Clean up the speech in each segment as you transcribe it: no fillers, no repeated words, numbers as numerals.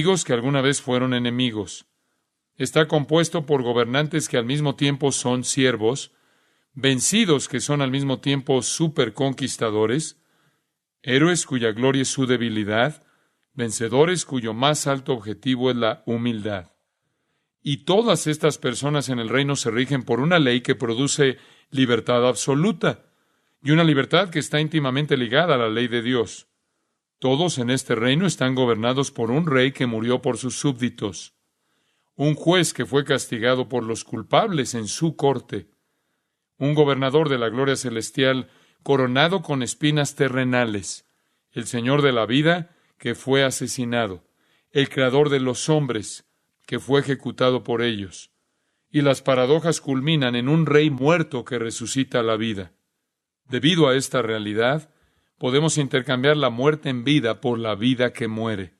amigos que alguna vez fueron enemigos. Está compuesto por gobernantes que al mismo tiempo son siervos, vencidos que son al mismo tiempo superconquistadores, héroes cuya gloria es su debilidad, vencedores cuyo más alto objetivo es la humildad. Y todas estas personas en el reino se rigen por una ley que produce libertad absoluta, y una libertad que está íntimamente ligada a la ley de Dios. Todos en este reino están gobernados por un rey que murió por sus súbditos, un juez que fue castigado por los culpables en su corte, un gobernador de la gloria celestial coronado con espinas terrenales, el Señor de la vida que fue asesinado, el Creador de los hombres que fue ejecutado por ellos. Y las paradojas culminan en un rey muerto que resucita a la vida. Debido a esta realidad, podemos intercambiar la muerte en vida por la vida que muere.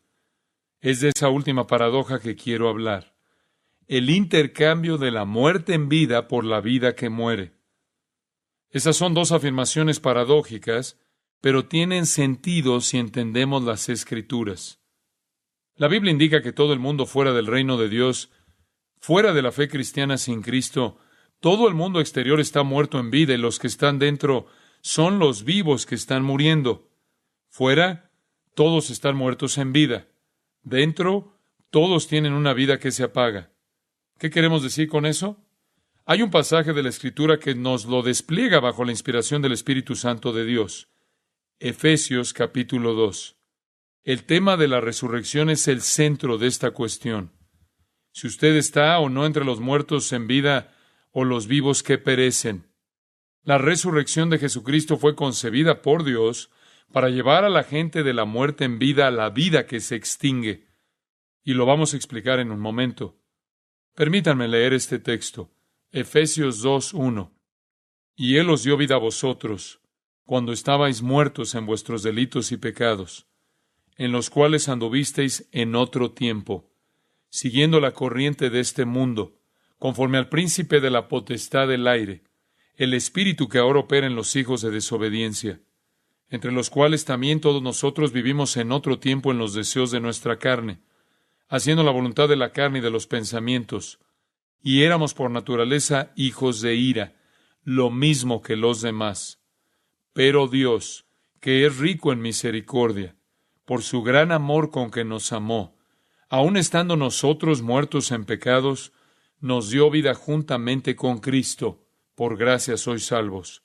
Es de esa última paradoja que quiero hablar. El intercambio de la muerte en vida por la vida que muere. Esas son dos afirmaciones paradójicas, pero tienen sentido si entendemos las Escrituras. La Biblia indica que todo el mundo fuera del reino de Dios, fuera de la fe cristiana sin Cristo, todo el mundo exterior está muerto en vida y los que están dentro son los vivos que están muriendo. Fuera, todos están muertos en vida. Dentro, todos tienen una vida que se apaga. ¿Qué queremos decir con eso? Hay un pasaje de la Escritura que nos lo despliega bajo la inspiración del Espíritu Santo de Dios. Efesios capítulo 2. El tema de la resurrección es el centro de esta cuestión. Si usted está o no entre los muertos en vida o los vivos que perecen. La resurrección de Jesucristo fue concebida por Dios para llevar a la gente de la muerte en vida a la vida que se extingue. Y lo vamos a explicar en un momento. Permítanme leer este texto. Efesios 2:1. Y Él os dio vida a vosotros, cuando estabais muertos en vuestros delitos y pecados, en los cuales anduvisteis en otro tiempo, siguiendo la corriente de este mundo, conforme al príncipe de la potestad del aire, el espíritu que ahora opera en los hijos de desobediencia, entre los cuales también todos nosotros vivimos en otro tiempo en los deseos de nuestra carne, haciendo la voluntad de la carne y de los pensamientos, y éramos por naturaleza hijos de ira, lo mismo que los demás. Pero Dios, que es rico en misericordia, por su gran amor con que nos amó, aun estando nosotros muertos en pecados, nos dio vida juntamente con Cristo, por gracia sois salvos.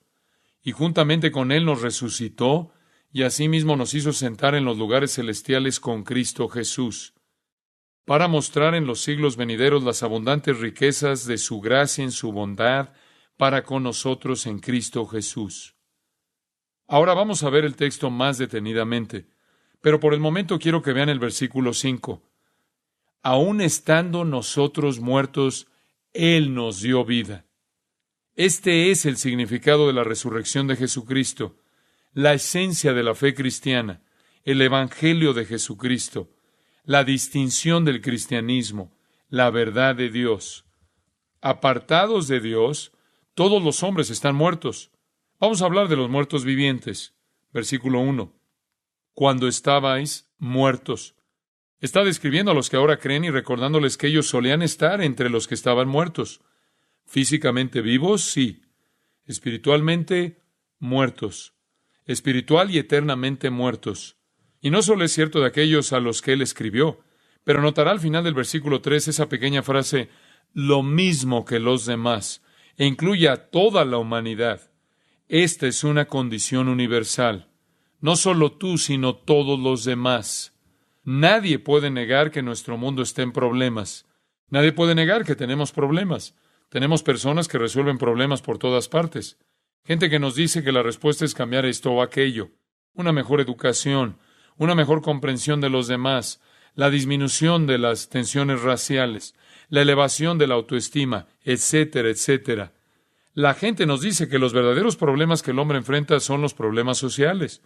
Y juntamente con Él nos resucitó, y asimismo nos hizo sentar en los lugares celestiales con Cristo Jesús, para mostrar en los siglos venideros las abundantes riquezas de su gracia en su bondad para con nosotros en Cristo Jesús. Ahora vamos a ver el texto más detenidamente, pero por el momento quiero que vean el versículo 5. Aun estando nosotros muertos, Él nos dio vida. Este es el significado de la resurrección de Jesucristo, la esencia de la fe cristiana, el Evangelio de Jesucristo, la distinción del cristianismo, la verdad de Dios. Apartados de Dios, todos los hombres están muertos. Vamos a hablar de los muertos vivientes. Versículo 1. Cuando estabais muertos. Está describiendo a los que ahora creen y recordándoles que ellos solían estar entre los que estaban muertos. Físicamente vivos, sí. Espiritualmente, muertos. Espiritual y eternamente muertos. Y no solo es cierto de aquellos a los que Él escribió, pero notará al final del versículo 3 esa pequeña frase, lo mismo que los demás, e incluye a toda la humanidad. Esta es una condición universal. No solo tú, sino todos los demás. Nadie puede negar que nuestro mundo está en problemas. Nadie puede negar que tenemos problemas. Tenemos personas que resuelven problemas por todas partes. Gente que nos dice que la respuesta es cambiar esto o aquello. Una mejor educación, una mejor comprensión de los demás, la disminución de las tensiones raciales, la elevación de la autoestima, etcétera, etcétera. La gente nos dice que los verdaderos problemas que el hombre enfrenta son los problemas sociales,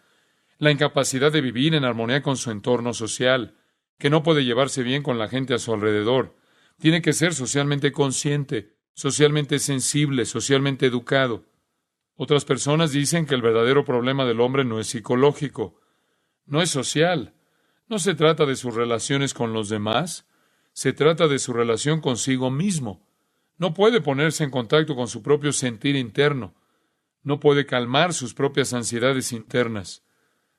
la incapacidad de vivir en armonía con su entorno social, que no puede llevarse bien con la gente a su alrededor. Tiene que ser socialmente consciente, socialmente sensible, socialmente educado. Otras personas dicen que el verdadero problema del hombre no es psicológico, no es social, No se trata de sus relaciones con los demás, se trata de su relación consigo mismo. No puede ponerse en contacto con su propio sentir interno. No puede calmar sus propias ansiedades internas.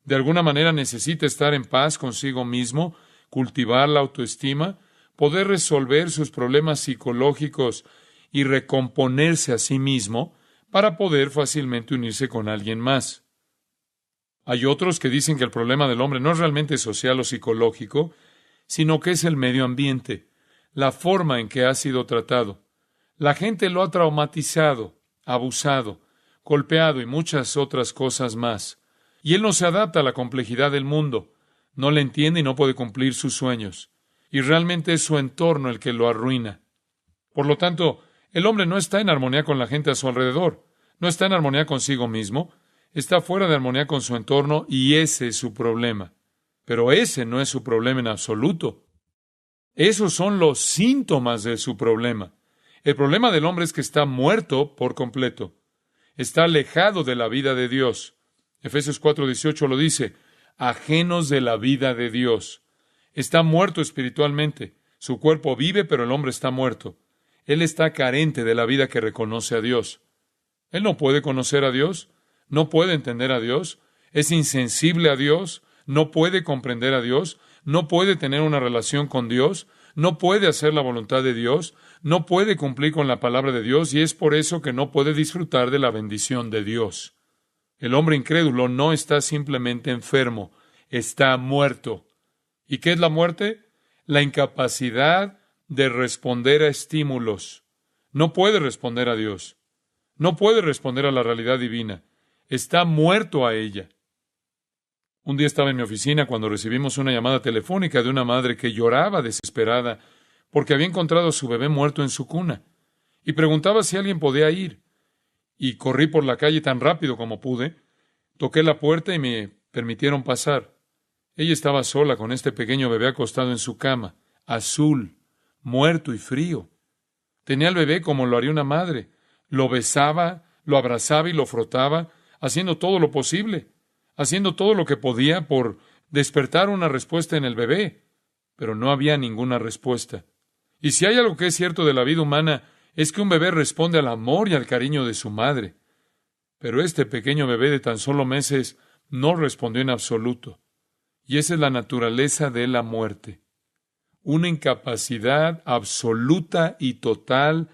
De alguna manera necesita estar en paz consigo mismo, cultivar la autoestima, poder resolver sus problemas psicológicos y recomponerse a sí mismo para poder fácilmente unirse con alguien más. Hay otros que dicen que el problema del hombre no es realmente social o psicológico, sino que es el medio ambiente, la forma en que ha sido tratado. La gente lo ha traumatizado, abusado, golpeado y muchas otras cosas más. Y él no se adapta a la complejidad del mundo, no le entiende y no puede cumplir sus sueños. Y realmente es su entorno el que lo arruina. Por lo tanto, el hombre no está en armonía con la gente a su alrededor, no está en armonía consigo mismo, está fuera de armonía con su entorno y ese es su problema. Pero ese no es su problema en absoluto. Esos son los síntomas de su problema. El problema del hombre es que está muerto por completo. Está alejado de la vida de Dios. Efesios 4:18 lo dice, ajenos de la vida de Dios. Está muerto espiritualmente. Su cuerpo vive, pero el hombre está muerto. Él está carente de la vida que reconoce a Dios. Él no puede conocer a Dios, no puede entender a Dios, es insensible a Dios, no puede comprender a Dios, no puede tener una relación con Dios, no puede hacer la voluntad de Dios, no puede cumplir con la palabra de Dios y es por eso que no puede disfrutar de la bendición de Dios. El hombre incrédulo no está simplemente enfermo, está muerto. ¿Y qué es la muerte? La incapacidad de responder a estímulos. No puede responder a Dios. No puede responder a la realidad divina. Está muerto a ella. Un día estaba en mi oficina cuando recibimos una llamada telefónica de una madre que lloraba desesperada porque había encontrado a su bebé muerto en su cuna y preguntaba si alguien podía ir. Y corrí por la calle tan rápido como pude, toqué la puerta y me permitieron pasar. Ella estaba sola con este pequeño bebé acostado en su cama, azul, muerto y frío. Tenía al bebé como lo haría una madre. Lo besaba, lo abrazaba y lo frotaba, haciendo todo lo posible, haciendo todo lo que podía por despertar una respuesta en el bebé. Pero no había ninguna respuesta. Y si hay algo que es cierto de la vida humana, es que un bebé responde al amor y al cariño de su madre. Pero este pequeño bebé de tan solo meses no respondió en absoluto. Y esa es la naturaleza de la muerte. Una incapacidad absoluta y total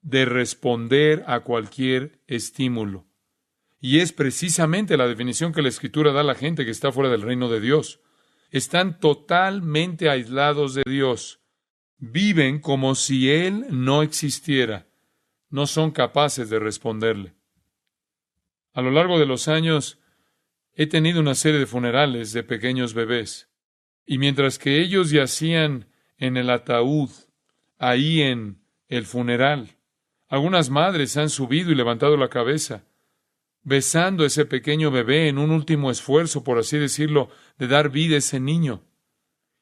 de responder a cualquier estímulo. Y es precisamente la definición que la Escritura da a la gente que está fuera del reino de Dios. Están totalmente aislados de Dios. Viven como si Él no existiera. No son capaces de responderle. A lo largo de los años, he tenido una serie de funerales de pequeños bebés. Y mientras que ellos yacían en el ataúd, ahí en el funeral, algunas madres han subido y levantado la cabeza, besando a ese pequeño bebé en un último esfuerzo, por así decirlo, de dar vida a ese niño.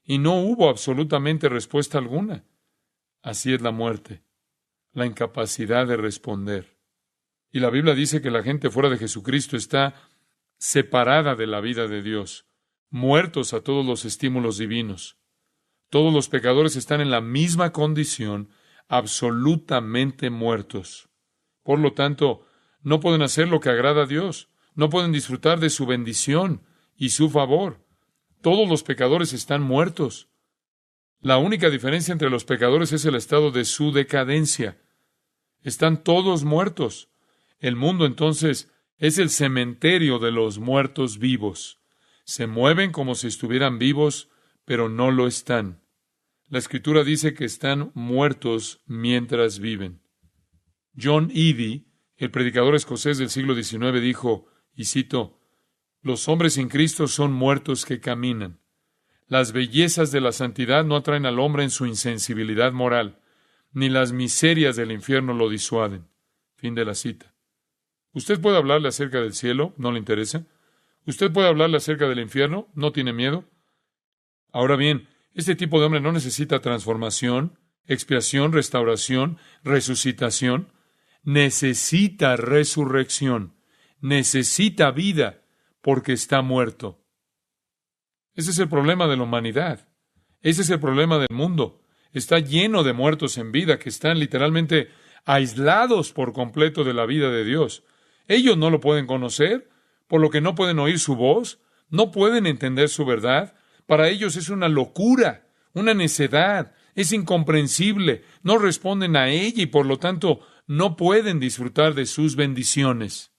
Y no hubo absolutamente respuesta alguna. Así es la muerte, la incapacidad de responder. Y la Biblia dice que la gente fuera de Jesucristo está separada de la vida de Dios, muertos a todos los estímulos divinos. Todos los pecadores están en la misma condición, absolutamente muertos. Por lo tanto, no pueden hacer lo que agrada a Dios, no pueden disfrutar de su bendición y su favor. Todos los pecadores están muertos. La única diferencia entre los pecadores es el estado de su decadencia. Están todos muertos. El mundo entonces es el cementerio de los muertos vivos. Se mueven como si estuvieran vivos, pero no lo están. La Escritura dice que están muertos mientras viven. John Eadie, el predicador escocés del siglo XIX, dijo, y cito, «Los hombres sin Cristo son muertos que caminan. Las bellezas de la santidad no atraen al hombre en su insensibilidad moral, ni las miserias del infierno lo disuaden». Fin de la cita. ¿Usted puede hablarle acerca del cielo? ¿No le interesa? ¿Usted puede hablarle acerca del infierno? ¿No tiene miedo? Ahora bien, este tipo de hombre no necesita transformación, expiación, restauración, resucitación. Necesita resurrección. Necesita vida porque está muerto. Ese es el problema de la humanidad. Ese es el problema del mundo. Está lleno de muertos en vida que están literalmente aislados por completo de la vida de Dios. Ellos no lo pueden conocer, por lo que no pueden oír su voz, no pueden entender su verdad. Para ellos es una locura, una necedad, es incomprensible, no responden a ella y por lo tanto no pueden disfrutar de sus bendiciones.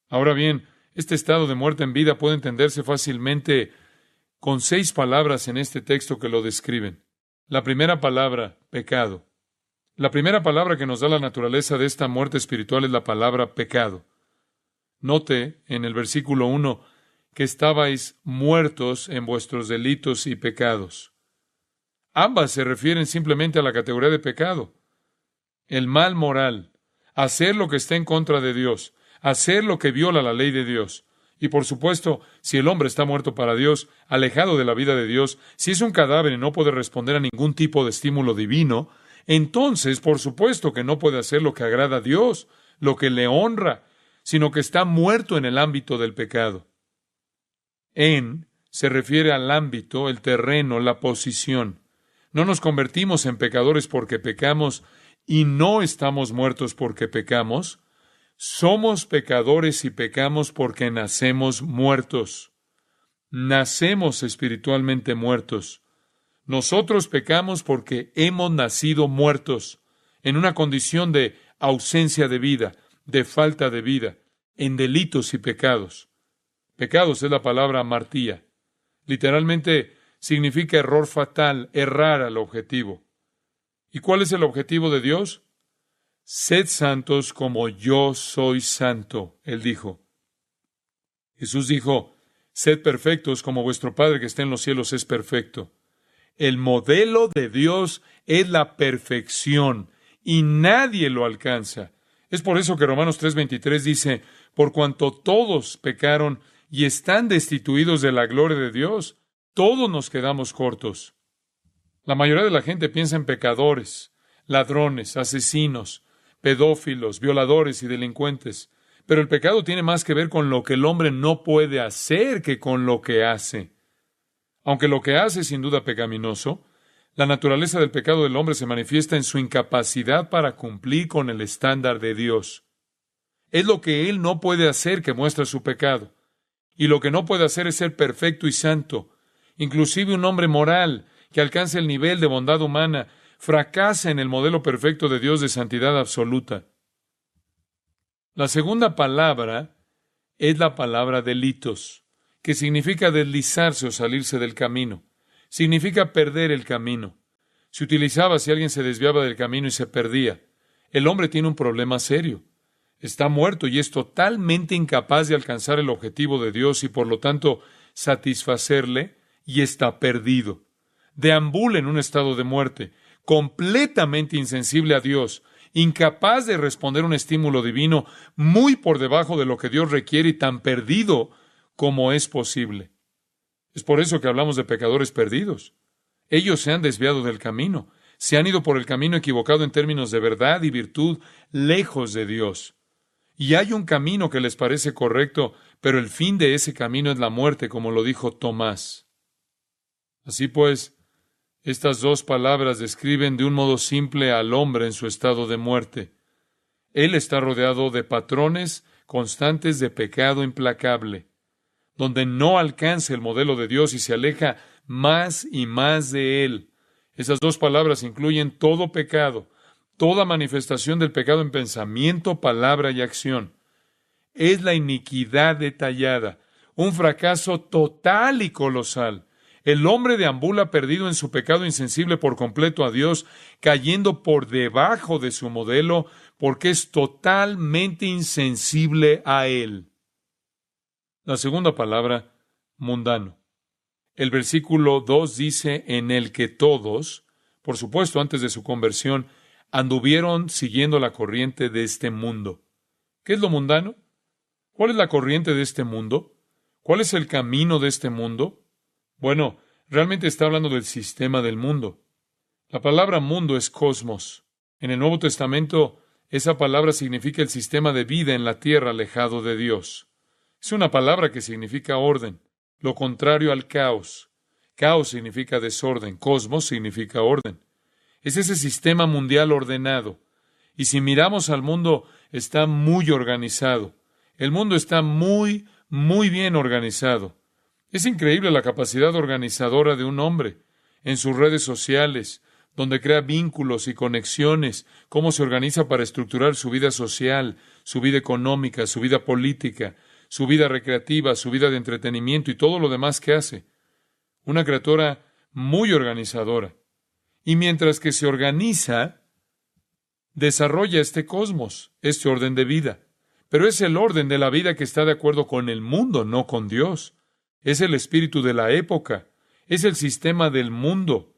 Ahora bien, este estado de muerte en vida puede entenderse fácilmente con 6 palabras en este texto que lo describen. La primera palabra, pecado. La primera palabra que nos da la naturaleza de esta muerte espiritual es la palabra pecado. Note en el versículo 1 que estabais muertos en vuestros delitos y pecados. Ambas se refieren simplemente a la categoría de pecado. El mal moral, hacer lo que está en contra de Dios, hacer lo que viola la ley de Dios. Y por supuesto, si el hombre está muerto para Dios, alejado de la vida de Dios, si es un cadáver y no puede responder a ningún tipo de estímulo divino, entonces, por supuesto que no puede hacer lo que agrada a Dios, lo que le honra, sino que está muerto en el ámbito del pecado. En se refiere al ámbito, el terreno, la posición. No nos convertimos en pecadores porque pecamos y no estamos muertos porque pecamos. Somos pecadores y pecamos porque nacemos muertos. Nacemos espiritualmente muertos. Nosotros pecamos porque hemos nacido muertos, en una condición de ausencia de vida, de falta de vida, en delitos y pecados. Pecados es la palabra amartía. Literalmente significa error fatal, errar al objetivo. ¿Y cuál es el objetivo de Dios? Sed santos como yo soy santo, Él dijo. Jesús dijo, sed perfectos como vuestro Padre que está en los cielos es perfecto. El modelo de Dios es la perfección y nadie lo alcanza. Es por eso que Romanos 3:23 dice, por cuanto todos pecaron y están destituidos de la gloria de Dios, todos nos quedamos cortos. La mayoría de la gente piensa en pecadores, ladrones, asesinos, pedófilos, violadores y delincuentes. Pero el pecado tiene más que ver con lo que el hombre no puede hacer que con lo que hace. Aunque lo que hace es sin duda pecaminoso, la naturaleza del pecado del hombre se manifiesta en su incapacidad para cumplir con el estándar de Dios. Es lo que él no puede hacer que muestra su pecado. Y lo que no puede hacer es ser perfecto y santo. Inclusive un hombre moral que alcance el nivel de bondad humana fracasa en el modelo perfecto de Dios de santidad absoluta. La segunda palabra es la palabra delitos, que significa deslizarse o salirse del camino. Significa perder el camino. Se utilizaba si alguien se desviaba del camino y se perdía. El hombre tiene un problema serio. Está muerto y es totalmente incapaz de alcanzar el objetivo de Dios y por lo tanto satisfacerle y está perdido. Deambula en un estado de muerte, completamente insensible a Dios, incapaz de responder a un estímulo divino, muy por debajo de lo que Dios requiere y tan perdido como es posible. Es por eso que hablamos de pecadores perdidos. Ellos se han desviado del camino, se han ido por el camino equivocado en términos de verdad y virtud, lejos de Dios. Y hay un camino que les parece correcto, pero el fin de ese camino es la muerte, como lo dijo Tomás. Así pues, estas 2 palabras describen de un modo simple al hombre en su estado de muerte. Él está rodeado de patrones constantes de pecado implacable, donde no alcanza el modelo de Dios y se aleja más y más de Él. Esas 2 palabras incluyen todo pecado, toda manifestación del pecado en pensamiento, palabra y acción. Es la iniquidad detallada, un fracaso total y colosal. El hombre deambula perdido en su pecado insensible por completo a Dios, cayendo por debajo de su modelo, porque es totalmente insensible a Él. La segunda palabra, mundano. El versículo 2 dice, en el que todos, por supuesto antes de su conversión, anduvieron siguiendo la corriente de este mundo. ¿Qué es lo mundano? ¿Cuál es la corriente de este mundo? ¿Cuál es el camino de este mundo? Bueno, realmente está hablando del sistema del mundo. La palabra mundo es cosmos. En el Nuevo Testamento, esa palabra significa el sistema de vida en la tierra alejado de Dios. Es una palabra que significa orden. lo contrario al caos. Caos significa desorden, cosmos significa orden. Es ese sistema mundial ordenado. Y si miramos al mundo, está muy organizado. El mundo está muy, muy bien organizado. Es increíble la capacidad organizadora de un hombre en sus redes sociales, donde crea vínculos y conexiones, cómo se organiza para estructurar su vida social, su vida económica, su vida política, su vida recreativa, su vida de entretenimiento y todo lo demás que hace. Una criatura muy organizadora. Y mientras que se organiza, desarrolla este cosmos, este orden de vida. Pero es el orden de la vida que está de acuerdo con el mundo, no con Dios. Es el espíritu de la época. Es el sistema del mundo.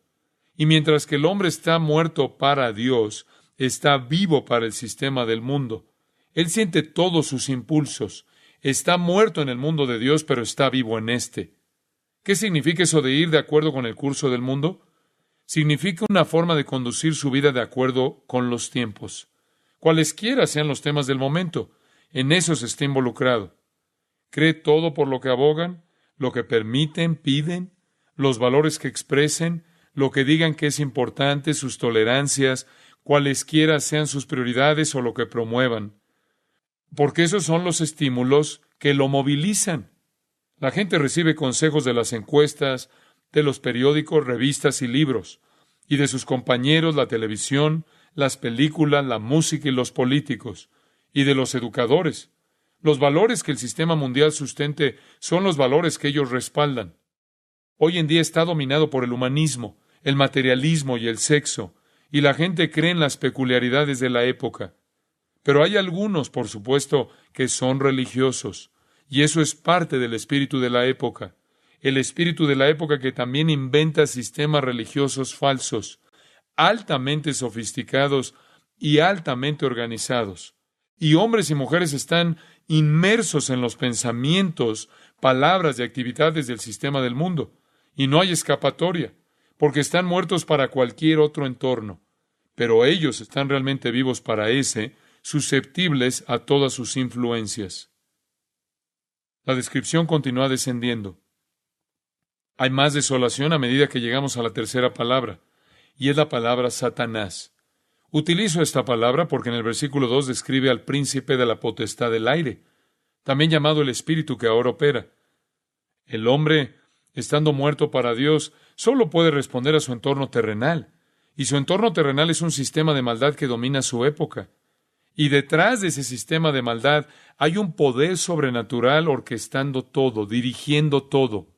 Y mientras que el hombre está muerto para Dios, está vivo para el sistema del mundo. Él siente todos sus impulsos. Está muerto en el mundo de Dios, pero está vivo en este. ¿Qué significa eso de ir de acuerdo con el curso del mundo? Significa una forma de conducir su vida de acuerdo con los tiempos. Cualesquiera sean los temas del momento, en eso se está involucrado. Cree todo por lo que abogan, lo que permiten, piden, los valores que expresen, lo que digan que es importante, sus tolerancias, cualesquiera sean sus prioridades o lo que promuevan. Porque esos son los estímulos que lo movilizan. La gente recibe consejos de las encuestas, de los periódicos, revistas y libros, y de sus compañeros, la televisión, las películas, la música y los políticos, y de los educadores. Los valores que el sistema mundial sustente son los valores que ellos respaldan. Hoy en día está dominado por el humanismo, el materialismo y el sexo, y la gente cree en las peculiaridades de la época. Pero hay algunos, por supuesto, que son religiosos, y eso es parte del espíritu de la época. El espíritu de la época que también inventa sistemas religiosos falsos, altamente sofisticados y altamente organizados. Y hombres y mujeres están inmersos en los pensamientos, palabras y actividades del sistema del mundo. Y no hay escapatoria, porque están muertos para cualquier otro entorno. Pero ellos están realmente vivos para ese, susceptibles a todas sus influencias. La descripción continúa descendiendo. Hay más desolación a medida que llegamos a la tercera palabra, y es la palabra Satanás. Utilizo esta palabra porque en el versículo 2 describe al príncipe de la potestad del aire, también llamado el espíritu que ahora opera. El hombre, estando muerto para Dios, solo puede responder a su entorno terrenal, y su entorno terrenal es un sistema de maldad que domina su época. Y detrás de ese sistema de maldad hay un poder sobrenatural orquestando todo, dirigiendo todo.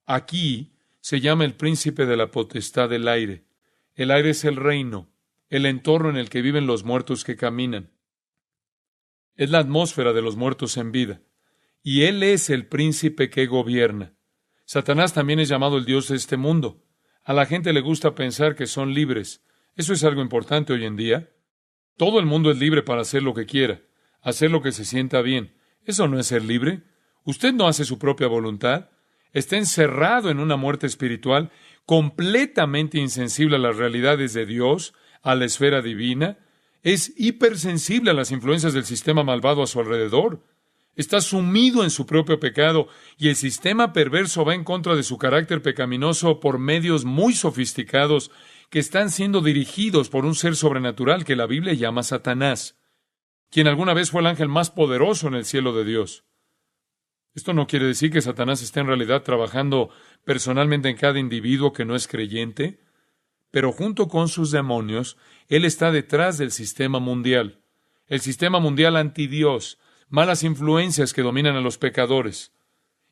Aquí se llama el príncipe de la potestad del aire. El aire es el reino, el entorno en el que viven los muertos que caminan. Es la atmósfera de los muertos en vida. Y él es el príncipe que gobierna. Satanás también es llamado el Dios de este mundo. A la gente le gusta pensar que son libres. Eso es algo importante hoy en día. Todo el mundo es libre para hacer lo que quiera, hacer lo que se sienta bien. Eso no es ser libre. Usted no hace su propia voluntad. Está encerrado en una muerte espiritual, completamente insensible a las realidades de Dios, a la esfera divina. Es hipersensible a las influencias del sistema malvado a su alrededor. Está sumido en su propio pecado y el sistema perverso va en contra de su carácter pecaminoso por medios muy sofisticados que están siendo dirigidos por un ser sobrenatural que la Biblia llama Satanás, quien alguna vez fue el ángel más poderoso en el cielo de Dios. Esto no quiere decir que Satanás esté en realidad trabajando personalmente en cada individuo que no es creyente, pero junto con sus demonios, él está detrás del sistema mundial. El sistema mundial anti-Dios, malas influencias que dominan a los pecadores.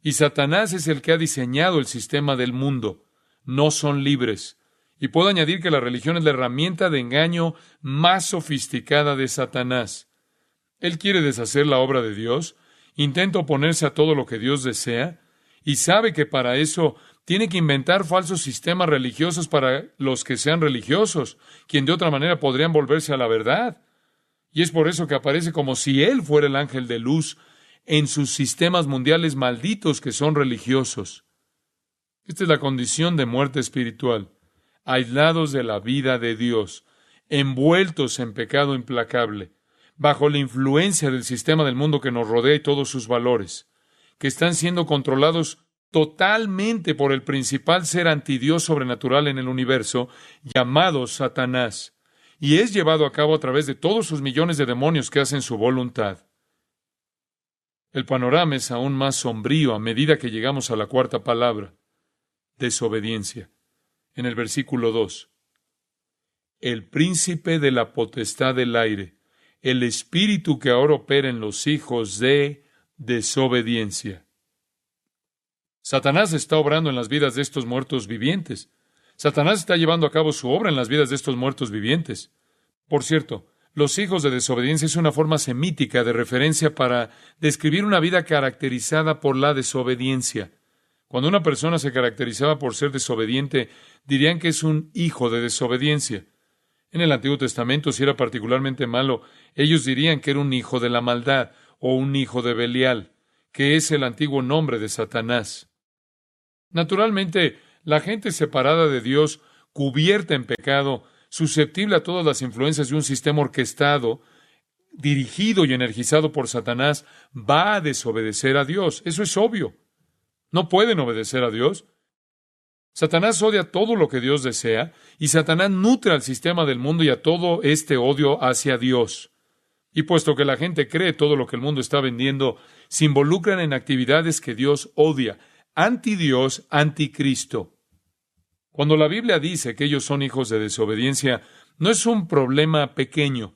Y Satanás es el que ha diseñado el sistema del mundo. No son libres. Y puedo añadir que la religión es la herramienta de engaño más sofisticada de Satanás. Él quiere deshacer la obra de Dios, intenta oponerse a todo lo que Dios desea, y sabe que para eso tiene que inventar falsos sistemas religiosos para los que sean religiosos, quien de otra manera podrían volverse a la verdad. Y es por eso que aparece como si él fuera el ángel de luz en sus sistemas mundiales malditos que son religiosos. Esta es la condición de muerte espiritual, aislados de la vida de Dios, envueltos en pecado implacable, bajo la influencia del sistema del mundo que nos rodea y todos sus valores. que están siendo controlados totalmente por el principal ser antidios sobrenatural en el universo, llamado Satanás, y es llevado a cabo a través de todos sus millones de demonios que hacen su voluntad. El panorama es aún más sombrío a medida que llegamos a la cuarta palabra, desobediencia. En el versículo 2, el príncipe de la potestad del aire, el espíritu que ahora opera en los hijos de desobediencia. Satanás está obrando en las vidas de estos muertos vivientes. Satanás está llevando a cabo su obra en las vidas de estos muertos vivientes. Por cierto, los hijos de desobediencia es una forma semítica de referencia para describir una vida caracterizada por la desobediencia. Cuando una persona se caracterizaba por ser desobediente, dirían que es un hijo de desobediencia. En el Antiguo Testamento, si era particularmente malo, ellos dirían que era un hijo de la maldad o un hijo de Belial, que es el antiguo nombre de Satanás. Naturalmente, la gente separada de Dios, cubierta en pecado, susceptible a todas las influencias de un sistema orquestado, dirigido y energizado por Satanás, va a desobedecer a Dios. Eso es obvio. No pueden obedecer a Dios. Satanás odia todo lo que Dios desea, y Satanás nutre al sistema del mundo y a todo este odio hacia Dios. Y puesto que la gente cree todo lo que el mundo está vendiendo, se involucran en actividades que Dios odia, anti-Dios, anticristo. Cuando la Biblia dice que ellos son hijos de desobediencia, no es un problema pequeño.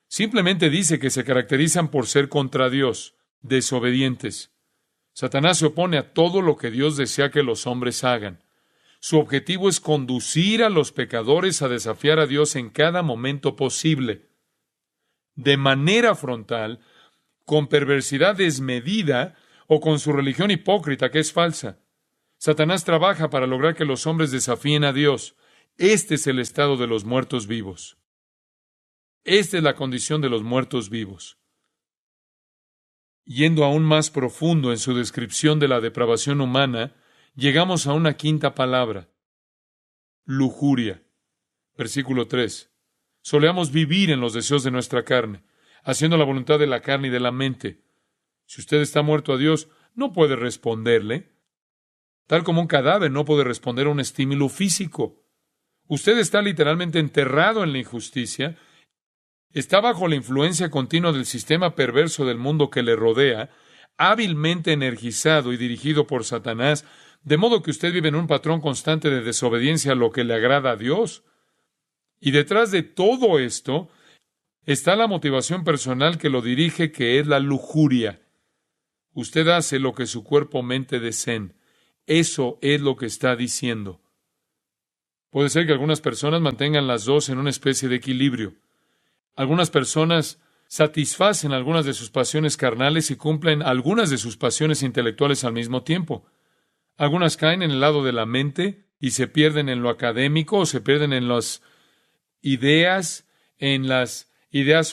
Simplemente dice que se caracterizan por ser contra Dios, desobedientes. Satanás se opone a todo lo que Dios desea que los hombres hagan. Su objetivo es conducir a los pecadores a desafiar a Dios en cada momento posible. De manera frontal, con perversidad desmedida o con su religión hipócrita que es falsa. Satanás trabaja para lograr que los hombres desafíen a Dios. Este es el estado de los muertos vivos. Esta es la condición de los muertos vivos. Yendo aún más profundo en su descripción de la depravación humana, llegamos a una quinta palabra, lujuria. Versículo 3. Solemos vivir en los deseos de nuestra carne, haciendo la voluntad de la carne y de la mente. Si usted está muerto a Dios, no puede responderle. Tal como un cadáver no puede responder a un estímulo físico. Usted está literalmente enterrado en la injusticia, está bajo la influencia continua del sistema perverso del mundo que le rodea, hábilmente energizado y dirigido por Satanás, de modo que usted vive en un patrón constante de desobediencia a lo que le agrada a Dios. Y detrás de todo esto está la motivación personal que lo dirige, que es la lujuria. Usted hace lo que su cuerpo o mente deseen. Eso es lo que está diciendo. Puede ser que algunas personas mantengan las dos en una especie de equilibrio. Algunas personas satisfacen algunas de sus pasiones carnales y cumplen algunas de sus pasiones intelectuales al mismo tiempo. Algunas caen en el lado de la mente y se pierden en lo académico o se pierden en las ideas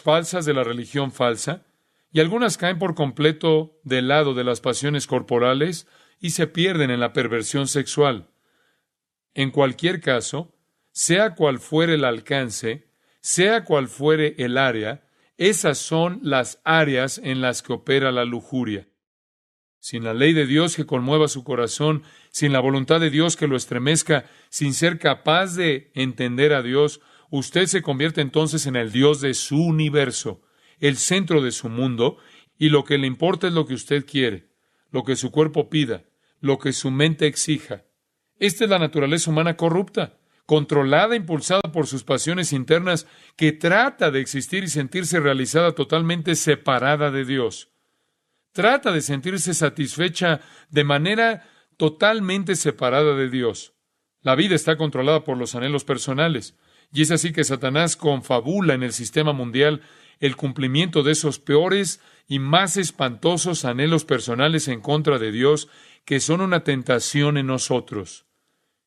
falsas de la religión falsa, y algunas caen por completo del lado de las pasiones corporales y se pierden en la perversión sexual. En cualquier caso, sea cual fuere el alcance, sea cual fuere el área, esas son las áreas en las que opera la lujuria. Sin la ley de Dios que conmueva su corazón, sin la voluntad de Dios que lo estremezca, sin ser capaz de entender a Dios, usted se convierte entonces en el Dios de su universo, el centro de su mundo, y lo que le importa es lo que usted quiere, lo que su cuerpo pida, lo que su mente exija. Esta es la naturaleza humana corrupta, controlada, impulsada por sus pasiones internas, que trata de existir y sentirse realizada totalmente separada de Dios. Trata de sentirse satisfecha de manera totalmente separada de Dios. La vida está controlada por los anhelos personales, y es así que Satanás confabula en el sistema mundial el cumplimiento de esos peores y más espantosos anhelos personales en contra de Dios, que son una tentación en nosotros.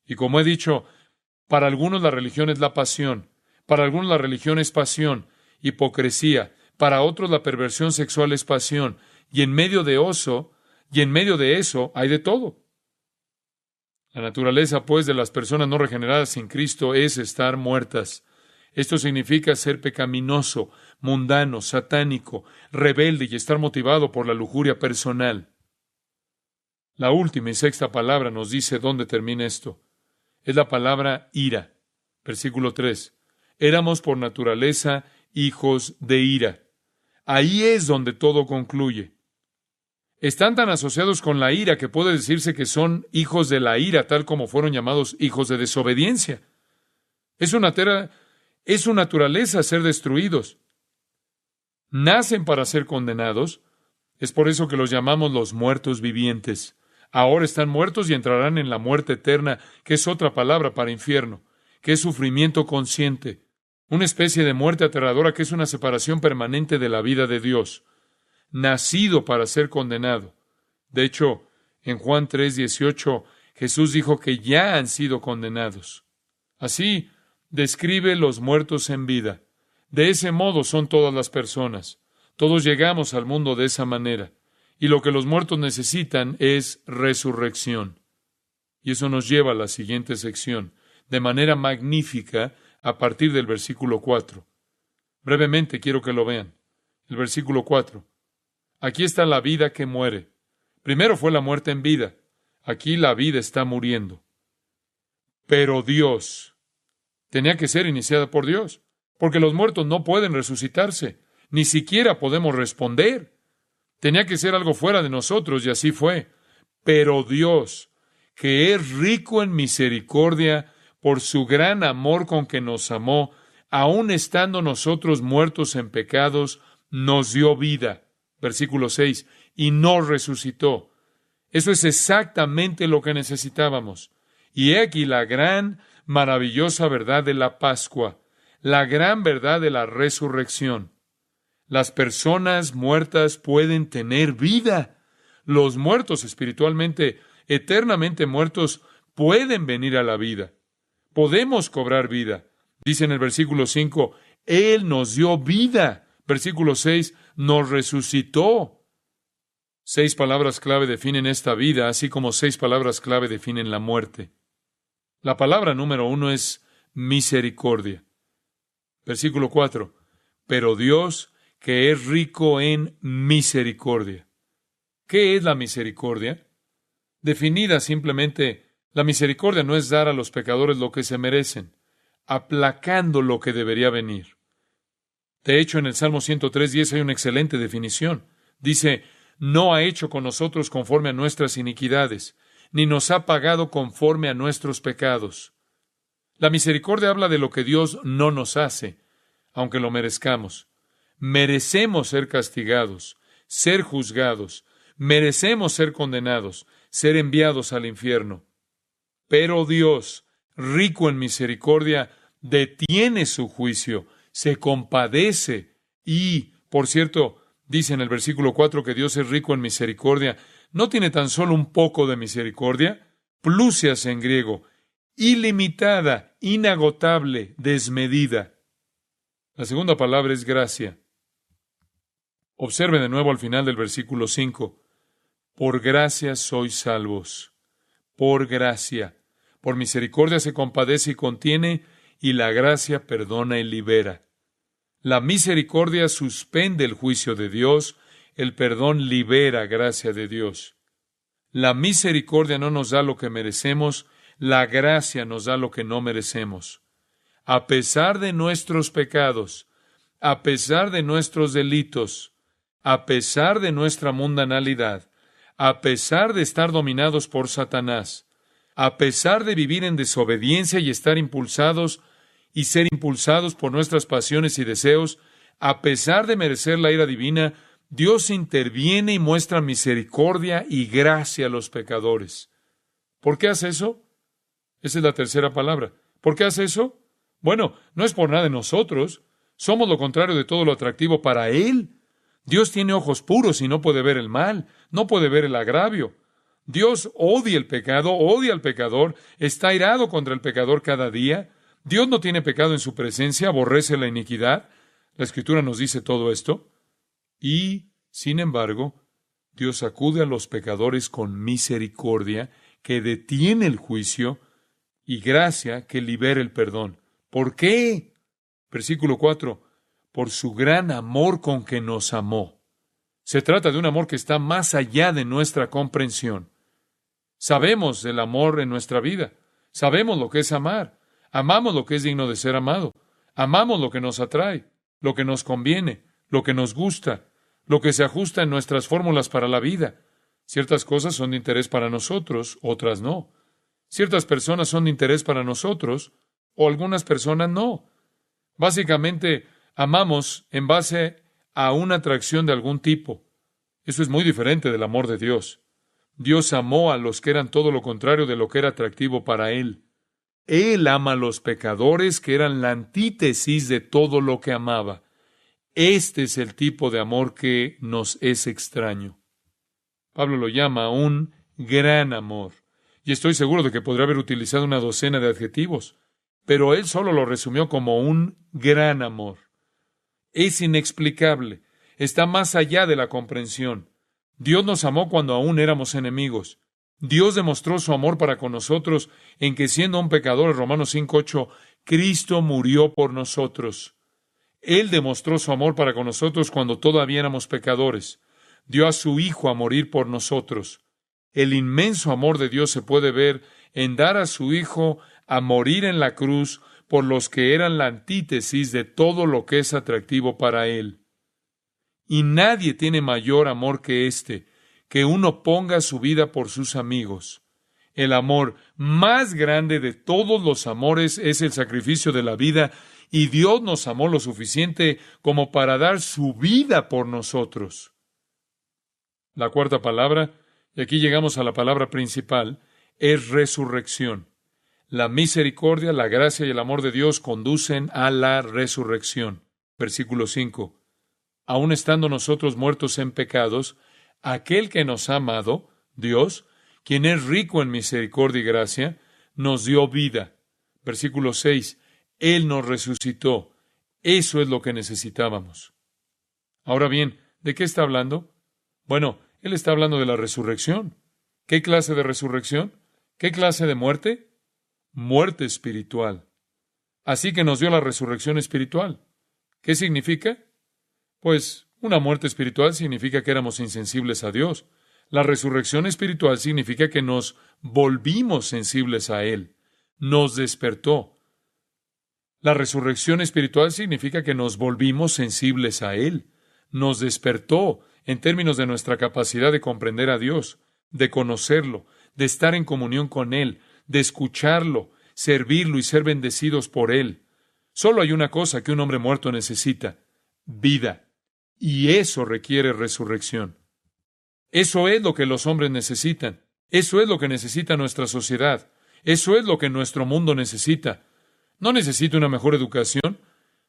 Y como he dicho, para algunos la religión es la pasión, para algunos la religión es pasión, hipocresía, para otros la perversión sexual es pasión, y en medio de eso hay de todo. La naturaleza, pues, de las personas no regeneradas sin Cristo es estar muertas. Esto significa ser pecaminoso, mundano, satánico, rebelde y estar motivado por la lujuria personal. La última y sexta palabra nos dice dónde termina esto. Es la palabra ira. Versículo 3. Éramos por naturaleza hijos de ira. Ahí es donde todo concluye. Están tan asociados con la ira que puede decirse que son hijos de la ira, tal como fueron llamados hijos de desobediencia. Es su naturaleza ser destruidos. Nacen para ser condenados. Es por eso que los llamamos los muertos vivientes. Ahora están muertos y entrarán en la muerte eterna, que es otra palabra para infierno, que es sufrimiento consciente, una especie de muerte aterradora que es una separación permanente de la vida de Dios. Nacido para ser condenado. De hecho, en Juan 3:18, Jesús dijo que ya han sido condenados. Así describe los muertos en vida. De ese modo son todas las personas. Todos llegamos al mundo de esa manera. Y lo que los muertos necesitan es resurrección. Y eso nos lleva a la siguiente sección, de manera magnífica, a partir del versículo 4. Brevemente quiero que lo vean. El versículo 4. Aquí está la vida que muere. Primero fue la muerte en vida. Aquí la vida está muriendo. Pero Dios tenía que ser iniciada por Dios, porque los muertos no pueden resucitarse, ni siquiera podemos responder. Tenía que ser algo fuera de nosotros, y así fue. Pero Dios, que es rico en misericordia, por su gran amor con que nos amó, aun estando nosotros muertos en pecados, nos dio vida. Versículo 6, y nos resucitó. Eso es exactamente lo que necesitábamos. Y he aquí la gran, maravillosa verdad de la Pascua, la gran verdad de la resurrección. Las personas muertas pueden tener vida. Los muertos espiritualmente, eternamente muertos, pueden venir a la vida. Podemos cobrar vida. Dice en el versículo 5, Él nos dio vida. Versículo 6, nos resucitó. 6 palabras clave definen esta vida, así como 6 palabras clave definen la muerte. La palabra número 1 es misericordia. Versículo 4, pero Dios, que es rico en misericordia. ¿Qué es la misericordia? Definida simplemente, la misericordia no es dar a los pecadores lo que se merecen, aplacando lo que debería venir. De hecho, en el Salmo 103:10 hay una excelente definición. Dice, no ha hecho con nosotros conforme a nuestras iniquidades, ni nos ha pagado conforme a nuestros pecados. La misericordia habla de lo que Dios no nos hace, aunque lo merezcamos. Merecemos ser castigados, ser juzgados, merecemos ser condenados, ser enviados al infierno. Pero Dios, rico en misericordia, detiene su juicio, se compadece y, por cierto, dice en el versículo 4 que Dios es rico en misericordia. No tiene tan solo un poco de misericordia, plusias en griego, ilimitada, inagotable, desmedida. La segunda palabra es gracia. Observe de nuevo al final del versículo 5. Por gracia sois salvos. Por gracia. Por misericordia se compadece y contiene, y la gracia perdona y libera. La misericordia suspende el juicio de Dios, el perdón libera gracia de Dios. La misericordia no nos da lo que merecemos, la gracia nos da lo que no merecemos. A pesar de nuestros pecados, a pesar de nuestros delitos, a pesar de nuestra mundanalidad, a pesar de estar dominados por Satanás, a pesar de vivir en desobediencia y estar impulsados y ser impulsados por nuestras pasiones y deseos, a pesar de merecer la ira divina, Dios interviene y muestra misericordia y gracia a los pecadores. ¿Por qué hace eso? Esa es la tercera palabra. ¿Por qué hace eso? Bueno, no es por nada de nosotros. Somos lo contrario de todo lo atractivo para Él. Dios tiene ojos puros y no puede ver el mal, no puede ver el agravio. Dios odia el pecado, odia al pecador, está airado contra el pecador cada día. Dios no tiene pecado en su presencia, aborrece la iniquidad. La Escritura nos dice todo esto. Y, sin embargo, Dios acude a los pecadores con misericordia, que detiene el juicio, y gracia que libera el perdón. ¿Por qué? Versículo 4. Por su gran amor con que nos amó. Se trata de un amor que está más allá de nuestra comprensión. Sabemos el amor en nuestra vida. Sabemos lo que es amar. Amamos lo que es digno de ser amado. Amamos lo que nos atrae, lo que nos conviene, lo que nos gusta, lo que se ajusta en nuestras fórmulas para la vida. Ciertas cosas son de interés para nosotros, otras no. Ciertas personas son de interés para nosotros, o algunas personas no. Básicamente, amamos en base a una atracción de algún tipo. Eso es muy diferente del amor de Dios. Dios amó a los que eran todo lo contrario de lo que era atractivo para Él. Él ama a los pecadores que eran la antítesis de todo lo que amaba. Este es el tipo de amor que nos es extraño. Pablo lo llama un gran amor. Y estoy seguro de que podría haber utilizado una docena de adjetivos, pero él solo lo resumió como un gran amor. Es inexplicable. Está más allá de la comprensión. Dios nos amó cuando aún éramos enemigos. Dios demostró su amor para con nosotros en que siendo un pecador, Romanos 5:8, Cristo murió por nosotros. Él demostró su amor para con nosotros cuando todavía éramos pecadores. Dio a su Hijo a morir por nosotros. El inmenso amor de Dios se puede ver en dar a su Hijo a morir en la cruz por los que eran la antítesis de todo lo que es atractivo para Él. Y nadie tiene mayor amor que este, que uno ponga su vida por sus amigos. El amor más grande de todos los amores es el sacrificio de la vida, y Dios nos amó lo suficiente como para dar su vida por nosotros. La cuarta palabra, y aquí llegamos a la palabra principal, es resurrección. La misericordia, la gracia y el amor de Dios conducen a la resurrección. Versículo 5. Aun estando nosotros muertos en pecados, aquel que nos ha amado, Dios, quien es rico en misericordia y gracia, nos dio vida. Versículo 6. Él nos resucitó. Eso es lo que necesitábamos. Ahora bien, ¿de qué está hablando? Bueno, Él está hablando de la resurrección. ¿Qué clase de resurrección? ¿Qué clase de muerte? Muerte espiritual. Así que nos dio la resurrección espiritual. ¿Qué significa? Pues una muerte espiritual significa que éramos insensibles a Dios. La resurrección espiritual significa que nos volvimos sensibles a Él. Nos despertó. La resurrección espiritual significa que nos volvimos sensibles a Él. Nos despertó en términos de nuestra capacidad de comprender a Dios, de conocerlo, de estar en comunión con Él, de escucharlo, servirlo y ser bendecidos por Él. Solo hay una cosa que un hombre muerto necesita: vida. Y eso requiere resurrección. Eso es lo que los hombres necesitan. Eso es lo que necesita nuestra sociedad. Eso es lo que nuestro mundo necesita. No necesita una mejor educación.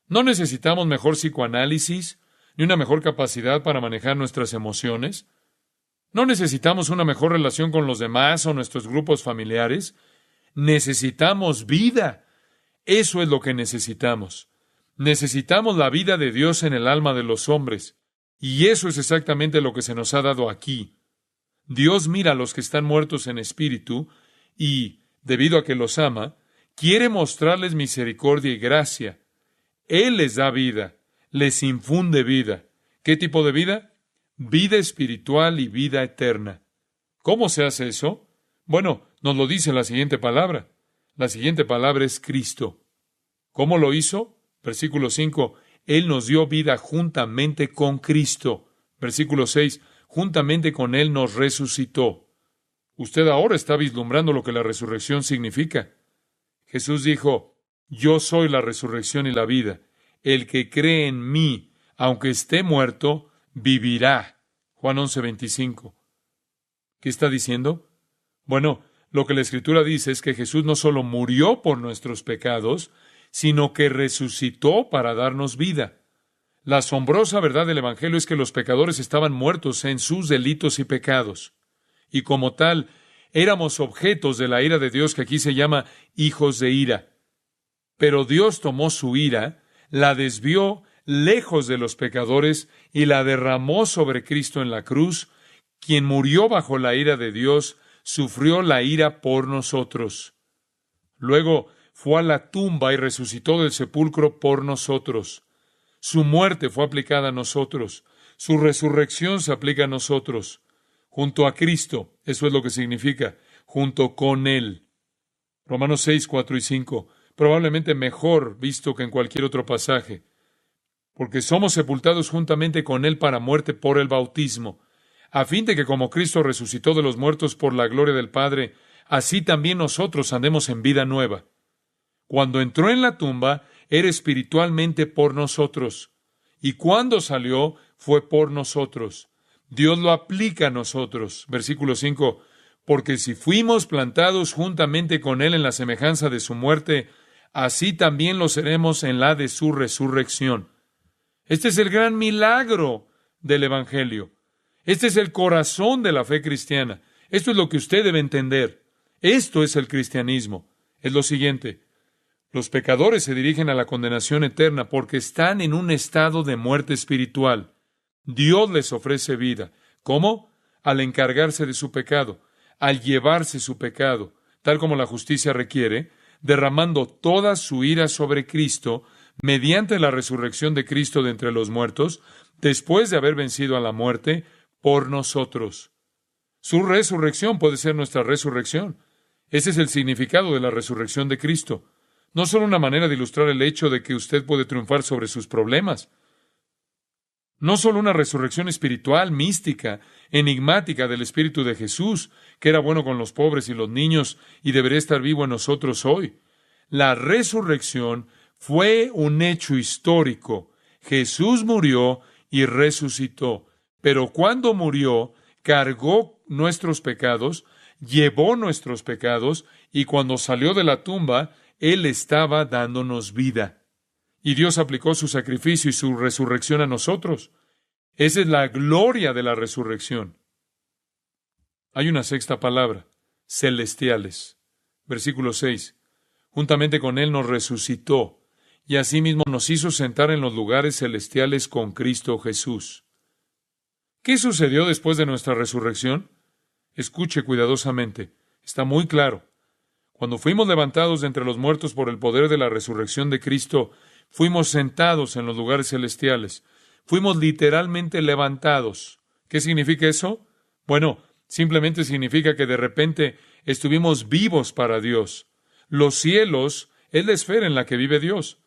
No necesitamos mejor psicoanálisis, ni una mejor capacidad para manejar nuestras emociones. No necesitamos una mejor relación con los demás o nuestros grupos familiares. Necesitamos vida. Eso es lo que necesitamos. Necesitamos la vida de Dios en el alma de los hombres. Y eso es exactamente lo que se nos ha dado aquí. Dios mira a los que están muertos en espíritu y, debido a que los ama, quiere mostrarles misericordia y gracia. Él les da vida, les infunde vida. ¿Qué tipo de vida? Vida espiritual y vida eterna. ¿Cómo se hace eso? Bueno, nos lo dice la siguiente palabra. La siguiente palabra es Cristo. ¿Cómo lo hizo? Versículo 5. Él nos dio vida juntamente con Cristo. Versículo 6. Juntamente con Él nos resucitó. Usted ahora está vislumbrando lo que la resurrección significa. Jesús dijo: yo soy la resurrección y la vida. El que cree en mí, aunque esté muerto, vivirá. Juan 11:25. ¿Qué está diciendo? Bueno, lo que la Escritura dice es que Jesús no solo murió por nuestros pecados, sino que resucitó para darnos vida. La asombrosa verdad del Evangelio es que los pecadores estaban muertos en sus delitos y pecados, y como tal, éramos objetos de la ira de Dios, que aquí se llama hijos de ira. Pero Dios tomó su ira, la desvió lejos de los pecadores y la derramó sobre Cristo en la cruz, quien murió bajo la ira de Dios, sufrió la ira por nosotros. Luego fue a la tumba y resucitó del sepulcro por nosotros. Su muerte fue aplicada a nosotros. Su resurrección se aplica a nosotros. Junto a Cristo, eso es lo que significa. junto con Él. Romanos 6, 4 y 5. Probablemente mejor visto que en cualquier otro pasaje. Porque somos sepultados juntamente con Él para muerte por el bautismo, a fin de que como Cristo resucitó de los muertos por la gloria del Padre, así también nosotros andemos en vida nueva. Cuando entró en la tumba, era espiritualmente por nosotros, y cuando salió, fue por nosotros. Dios lo aplica a nosotros. Versículo 5. Porque si fuimos plantados juntamente con Él en la semejanza de su muerte, así también lo seremos en la de su resurrección. Este es el gran milagro del Evangelio. Este es el corazón de la fe cristiana. Esto es lo que usted debe entender. Esto es el cristianismo. Es lo siguiente. Los pecadores se dirigen a la condenación eterna porque están en un estado de muerte espiritual. Dios les ofrece vida. ¿Cómo? Al encargarse de su pecado, al llevarse su pecado, tal como la justicia requiere, derramando toda su ira sobre Cristo mediante la resurrección de Cristo de entre los muertos, después de haber vencido a la muerte, por nosotros. Su resurrección puede ser nuestra resurrección. Ese es el significado de la resurrección de Cristo. No solo una manera de ilustrar el hecho de que usted puede triunfar sobre sus problemas. No solo una resurrección espiritual, mística, enigmática del Espíritu de Jesús, que era bueno con los pobres y los niños y debería estar vivo en nosotros hoy. La resurrección fue un hecho histórico. Jesús murió y resucitó. Pero cuando murió, cargó nuestros pecados, llevó nuestros pecados, y cuando salió de la tumba, Él estaba dándonos vida. Y Dios aplicó su sacrificio y su resurrección a nosotros. Esa es la gloria de la resurrección. Hay una sexta palabra, celestiales. Versículo 6. Juntamente con Él nos resucitó, y asimismo nos hizo sentar en los lugares celestiales con Cristo Jesús. ¿Qué sucedió después de nuestra resurrección? Escuche cuidadosamente. Está muy claro. Cuando fuimos levantados de entre los muertos por el poder de la resurrección de Cristo, fuimos sentados en los lugares celestiales. Fuimos literalmente levantados. ¿Qué significa eso? Bueno, simplemente significa que de repente estuvimos vivos para Dios. Los cielos es la esfera en la que vive Dios.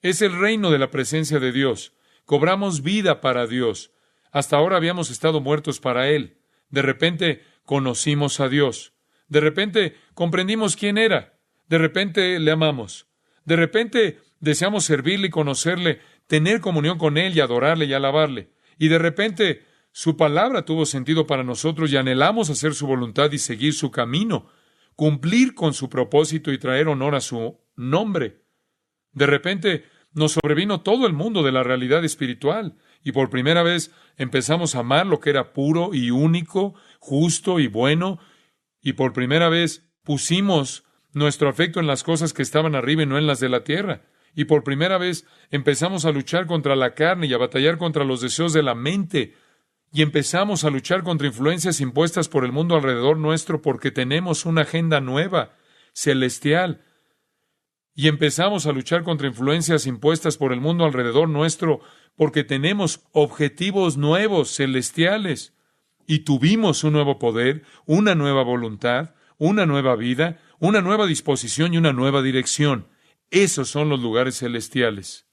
Es el reino de la presencia de Dios. Cobramos vida para Dios. Hasta ahora habíamos estado muertos para Él. De repente conocimos a Dios. De repente comprendimos quién era. De repente le amamos. De repente deseamos servirle y conocerle, tener comunión con Él y adorarle y alabarle. Y de repente su palabra tuvo sentido para nosotros y anhelamos hacer su voluntad y seguir su camino, cumplir con su propósito y traer honor a su nombre. De repente nos sobrevino todo el mundo de la realidad espiritual y por primera vez empezamos a amar lo que era puro y único, justo y bueno, y por primera vez pusimos nuestro afecto en las cosas que estaban arriba y no en las de la tierra. Y por primera vez empezamos a luchar contra la carne y a batallar contra los deseos de la mente. Y empezamos a luchar contra influencias impuestas por el mundo alrededor nuestro porque tenemos una agenda nueva, celestial. Y empezamos a luchar contra influencias impuestas por el mundo alrededor nuestro porque tenemos objetivos nuevos, celestiales. Y tuvimos un nuevo poder, una nueva voluntad, una nueva vida, una nueva disposición y una nueva dirección. Esos son los lugares celestiales.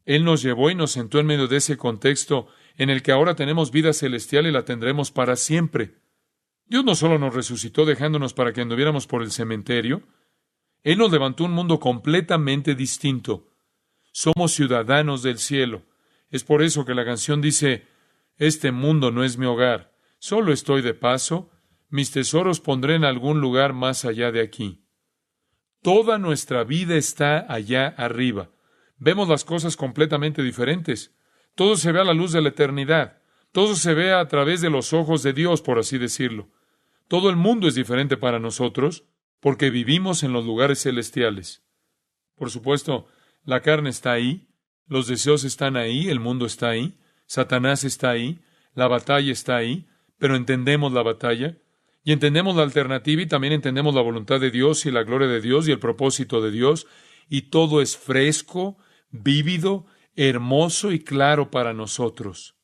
Él nos llevó y nos sentó en medio de ese contexto en el que ahora tenemos vida celestial y la tendremos para siempre. Dios no solo nos resucitó dejándonos para que anduviéramos por el cementerio, Él nos levantó un mundo completamente distinto. Somos ciudadanos del cielo. Es por eso que la canción dice, este mundo no es mi hogar, solo estoy de paso, mis tesoros pondré en algún lugar más allá de aquí. Toda nuestra vida está allá arriba. Vemos las cosas completamente diferentes. Todo se ve a la luz de la eternidad. Todo se ve a través de los ojos de Dios, por así decirlo. Todo el mundo es diferente para nosotros porque vivimos en los lugares celestiales. Por supuesto, la carne está ahí, los deseos están ahí, el mundo está ahí, Satanás está ahí, la batalla está ahí, pero entendemos la batalla. Y entendemos la alternativa y también entendemos la voluntad de Dios y la gloria de Dios y el propósito de Dios. Y todo es fresco, vívido, hermoso y claro para nosotros.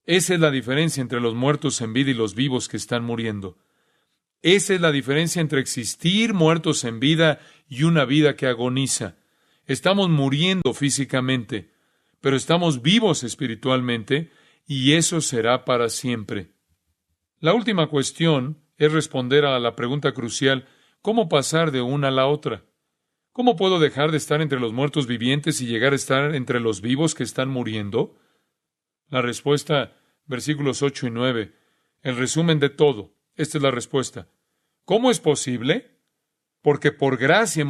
Esa es la diferencia entre los muertos en vida y los vivos que están muriendo. Esa es la diferencia entre existir muertos en vida y una vida que agoniza. Estamos muriendo físicamente, pero estamos vivos espiritualmente, y eso será para siempre. La última cuestión es responder a la pregunta crucial: ¿cómo pasar de una a la otra? ¿Cómo puedo dejar de estar entre los muertos vivientes y llegar a estar entre los vivos que están muriendo? La respuesta, versículos 8 y 9, el resumen de todo. Esta es la respuesta. ¿Cómo es posible? Porque por gracia